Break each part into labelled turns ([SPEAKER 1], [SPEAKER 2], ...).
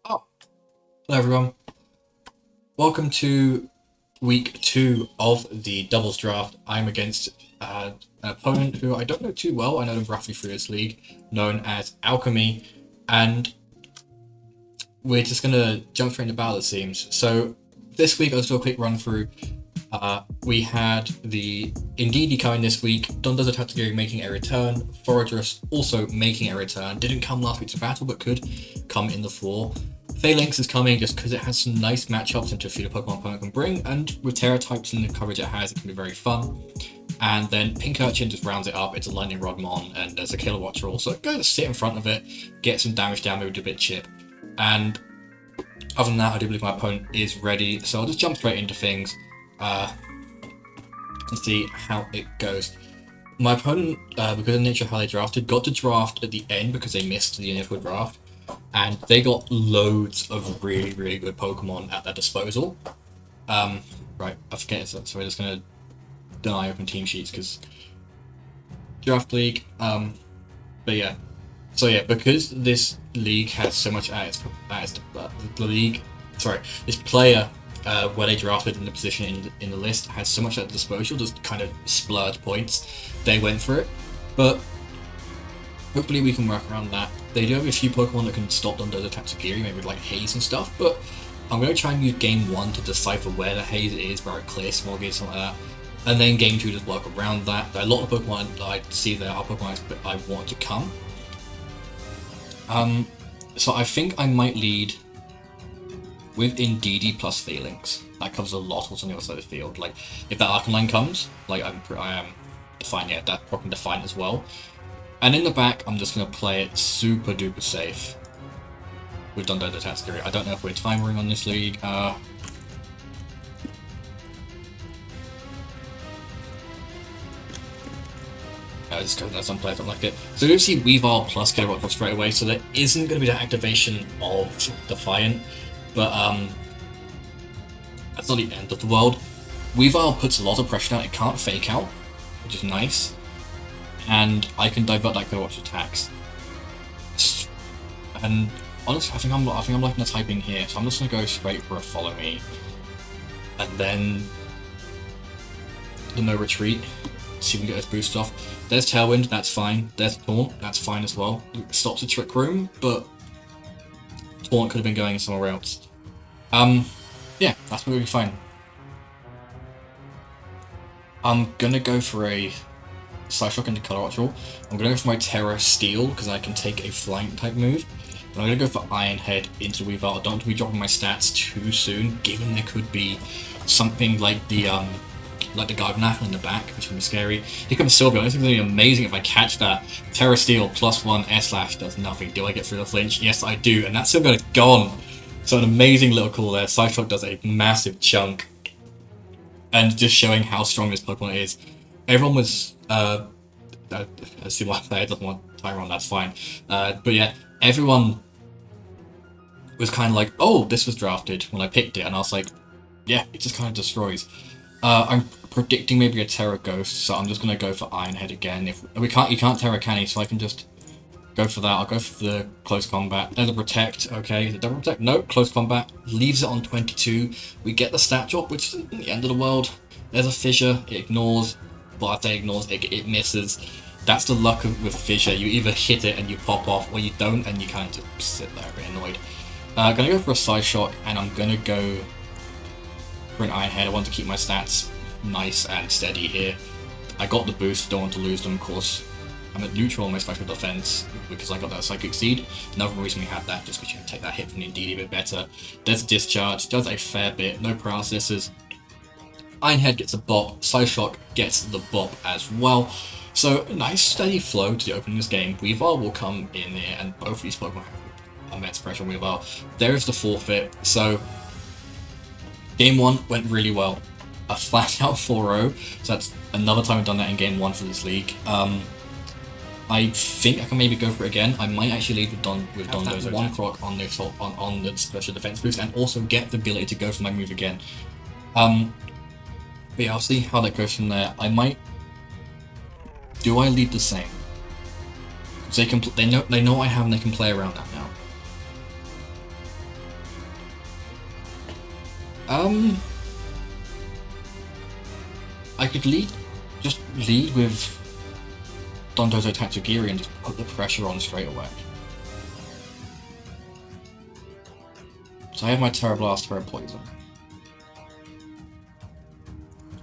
[SPEAKER 1] Oh, hello everyone. Welcome to week 2 of the doubles draft. I'm against an opponent who I don't know too well. I know them roughly through this league, known as Alchemy, and we're just gonna jump straight into battle, it seems. So this week, I'll just do a quick run through. We had the Indeedee coming this week, Dondo's Attack making a return, Foragerous also making a return. Didn't come last week's battle, but could come in the fall. FALINKS is coming just because it has some nice matchups into a few the Pokemon opponent can bring, and with Terra types and the coverage it has, it can be very fun. And then Pink Urchin just rounds it up. It's a Lightning Rod Mon, and there's a Killer Watcher also. Go to sit in front of it, get some damage down, maybe do a bit chip. And other than that, I do believe my opponent is ready, so I'll just jump straight into things and see how it goes. My opponent, because of the nature of how they drafted, got to draft at the end because they missed the initial draft, and they got loads of really, really good Pokemon at their disposal. Right, I forget it, so we're just going to deny open team sheets because draft league. But yeah, so yeah, because this league has so much at the league, this player where they drafted in the position in the list has so much at disposal, just kind of splurge points. They went for it, but hopefully we can work around that. They do have a few Pokemon that can stop them those attacks of Geary, maybe with like Haze and stuff, but I'm going to try and use game 1 to decipher where the Haze is, where it clears small gates, something like that. And then game 2 just work around that. There are a lot of Pokemon that I see there are Pokemon that I want to come. So I think I might lead with Indeedee plus FALINKS. That covers a lot what's on the other side of the field. Like, if that Arcanine comes, like I am Defiant, yeah, that Pokemon Defiant as well. And in the back, I'm just going to play it super duper safe with Dondo's Attack. I don't know if we're timering on this league. Just because some players don't like it. So you see Weavile plus Killer Watcher straight away, so there isn't going to be that activation of Defiant, but that's not the end of the world. Weavile puts a lot of pressure down, it can't fake out, which is nice, and I can divert that Killer Watcher attacks. And honestly, I think I'm liking the typing here, so I'm just going to go straight for a Follow Me, and then the No Retreat. See if we can get this boost off. There's Tailwind, that's fine. There's Taunt, that's fine as well. It stops the Trick Room, but Taunt could have been going somewhere else. Yeah, that's really fine. I'm gonna go for a Psyshock into Color Watcher. I'm gonna go for my Terra Steel because I can take a flying type move. And I'm gonna go for Iron Head into Weavile. I don't want to be dropping my stats too soon, given there could be something like the Gardenath in the back, which can be scary. Here comes Sylveon. I think it's going to be amazing if I catch that. Terra Steel +1 S-Slash does nothing. Do I get through the flinch? Yes, I do. And that Sylveon is gone. So an amazing little call there. Psyshock does a massive chunk. And just showing how strong this Pokemon is. Everyone was... I see why player doesn't want Tyron, that's fine. But yeah, everyone was kind of like, oh, this was drafted when I picked it. And I was like, yeah, it just kind of destroys. I'm predicting maybe a Terra Ghost, so I'm just gonna go for Iron Head again. If you can't Terra Canny, so I can just go for that. I'll go for the Close Combat. There's a Protect, okay. Is it Double Protect? No, Close Combat. Leaves it on 22. We get the stat drop, which isn't the end of the world. There's a Fissure, it ignores, but I say ignores, it misses. That's the luck with Fissure. You either hit it and you pop off, or you don't and you kind of just sit there a bit annoyed. Gonna go for a Psyshock, and I'm gonna go for an Iron Head. I want to keep my stats nice and steady here. I got the boost, don't want to lose them, of course. I'm at neutral on my special defense because I got that Psychic Seed. Another reason we had that, just because you can take that hit from the Indeedee a bit better. There's a Discharge, does a fair bit, no paralysis. Iron Head gets a bop, Psyshock gets the bop as well. So, a nice steady flow to the opening of this game. Weavile will come in there, and both of these Pokemon have immense pressure on Weavile. There's the forfeit, so Game 1 went really well. A flat out 4-0, so that's another time I've done that in Game 1 for this league. I think I can maybe go for it again. I might actually lead with Dondo's 1 Croc on the special defense boost, and also get the ability to go for my move again. But yeah, I'll see how that goes from there. I might... Do I lead the same? Because they know what I have and they can play around that now. Um, I could just lead with Dondozo Tatsugiri and just put the pressure on straight away. So I have my Terra Blast, Terra Poison.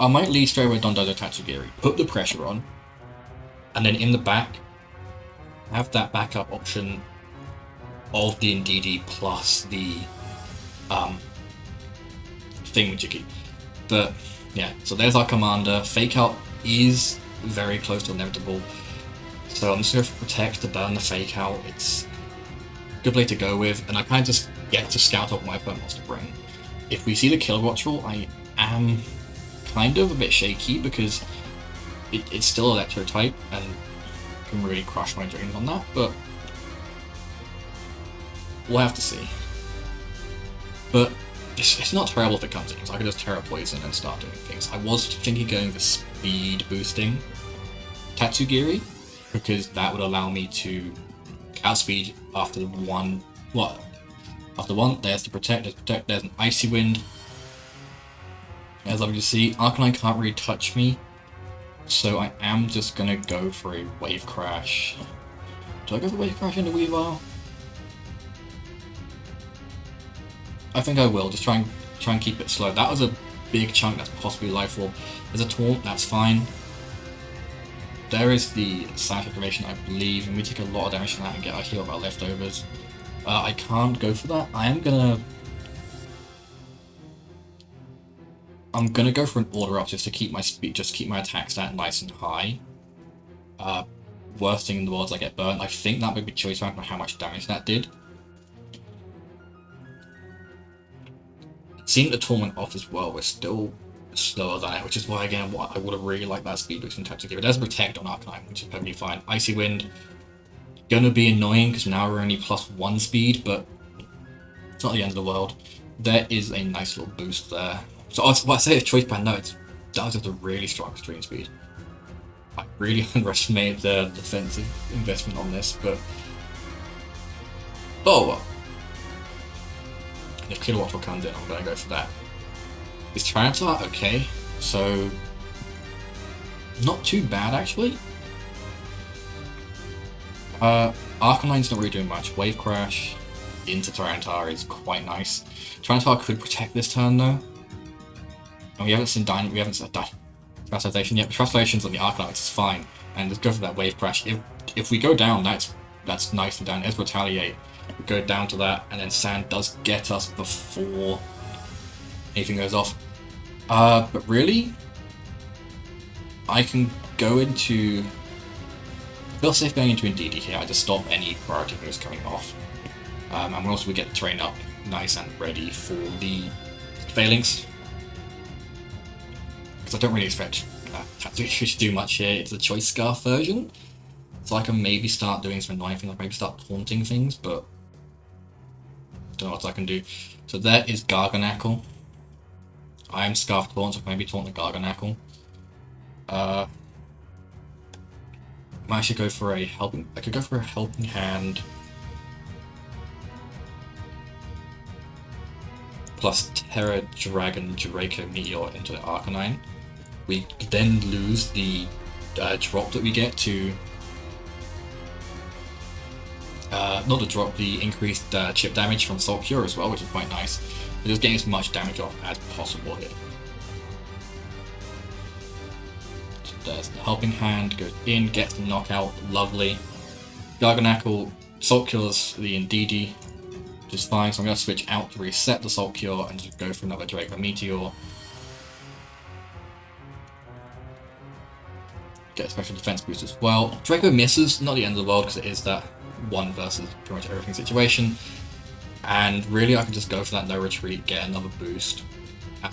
[SPEAKER 1] I might lead straight away with Dondozo Tatsugiri, put the pressure on, and then in the back, have that backup option of the Ndidi plus the thingamajiggy. But yeah, so there's our commander. Fake out is very close to inevitable. So I'm just going to protect to burn the fake out. It's a good play to go with, and I kind of just get to scout out what my opponent wants to bring. If we see the Kill Watch roll, I am kind of a bit shaky because it's still Electro type and can really crush my dreams on that, but we'll have to see. But it's not terrible if it comes in, so I can just Terra Poison and start doing things. I was thinking going the speed boosting Tatsugiri, because that would allow me to outspeed after the one. What? After one, there's the protect, there's an Icy Wind. As I'm going to see, Arcanine can't really touch me, so I am just gonna go for a Wave Crash. Do I go for Wave Crash into Weavile? I think I will, just try and keep it slow. That was a big chunk that's possibly Life Orb. There's a Taunt, that's fine. There is the Sash Activation, I believe, and we take a lot of damage from that and get our heal of our leftovers. I can't go for that. I'm gonna go for an Order Up just to keep my speed, just keep my attack stat nice and high. Worst thing in the world is I get burnt. I think that might be choice around how much damage that did. Seeing the Torment off as well, we're still slower than it, which is why, again, I would have really liked that speed boost in Tatsugiri. There's Protect on Arcanine, which is perfectly fine. Icy Wind, gonna be annoying because now we're only +1 speed, but it's not the end of the world. There is a nice little boost there. So I say a choice band, no, that was just a really strong extreme speed. I really underestimated the defensive investment on this, but oh well. If Kill Watch comes in, I'm going to go for that. Is Tyranitar okay? So, not too bad actually. Arcanine's not really doing much. Wave Crash into Tyranitar is quite nice. Tyranitar could protect this turn though. And we haven't seen Translation yet, but Translations on the Arcanine is fine. And just go for that Wave Crash. If we go down, that's nice and down. As Retaliate, we go down to that, and then Sand does get us before anything goes off. But really, I can go into... I feel safe going into Ndidi here. I just stop any priority moves coming off. And also we get the terrain up nice and ready for the FALINKS. Because I don't really expect Tatsugiri to do much here. It's a Choice Scarf version. So I can maybe start doing some annoying things, like maybe start taunting things, but I don't know what I can do. So there is Garganackle. I am Scarf Taunt, so I can maybe taunt the Garganackle. I might actually go for a helping... I could go for a Helping Hand. Plus Terra Dragon Draco Meteor into the Arcanine. We then lose the drop that we get to... not the drop, the increased chip damage from Salt Cure as well, which is quite nice. We're just getting as much damage off as possible here. So there's the Helping Hand, goes in, gets the knockout, lovely. Garganackle Salt Cures the Ndidi, which is fine, so I'm going to switch out to reset the Salt Cure and just go for another Draco Meteor. Get a special defense boost as well. Draco misses, not the end of the world because it is that one versus pretty much everything situation. And really I can just go for that no retreat, get another boost. And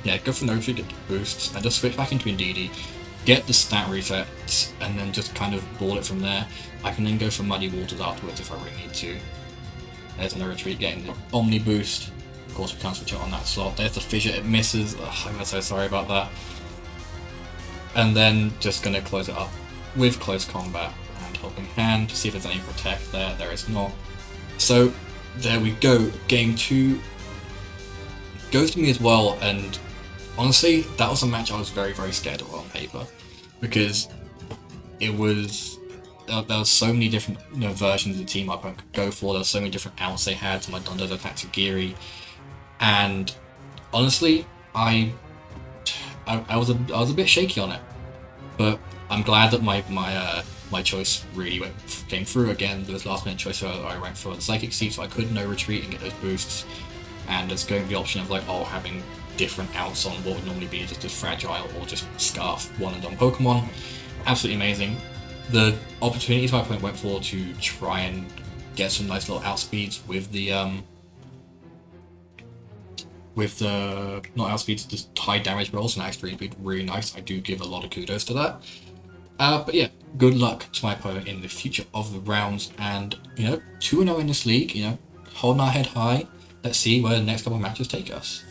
[SPEAKER 1] yeah, go for no retreat, get the boosts, and just switch back into Ndidi, get the stat resets, and then just kind of ball it from there. I can then go for Muddy Waters afterwards if I really need to. There's no retreat, getting the Omni boost. Of course we can't switch it on that slot. There's the Fissure, it misses. Ugh, I'm so sorry about that. And then just gonna close it up with Close Combat and Helping Hand to see if there's any Protect there. There is not. So there we go. Game 2 goes to me as well, and honestly, that was a match I was very, very scared of on paper, because it was there was so many different versions of the team my opponent could go for. There were so many different outs they had. So my Dondo's attack to Giri, and honestly, I was a bit shaky on it, but I'm glad that my choice really came through again. There was last minute choice where I went for the Psychic Seed, so I could no retreat and get those boosts, and there's going to be the option of like having different outs on what would normally be just as fragile or just scarf one and done Pokemon. Absolutely amazing. The opportunities my opponent went for to try and get some nice little outspeeds with the not outspeeds, just high damage rolls and actually be really nice. I do give a lot of kudos to that. But yeah, good luck to my opponent in the future of the rounds, and 2-0 in this league, holding our head high. Let's see where the next couple of matches take us.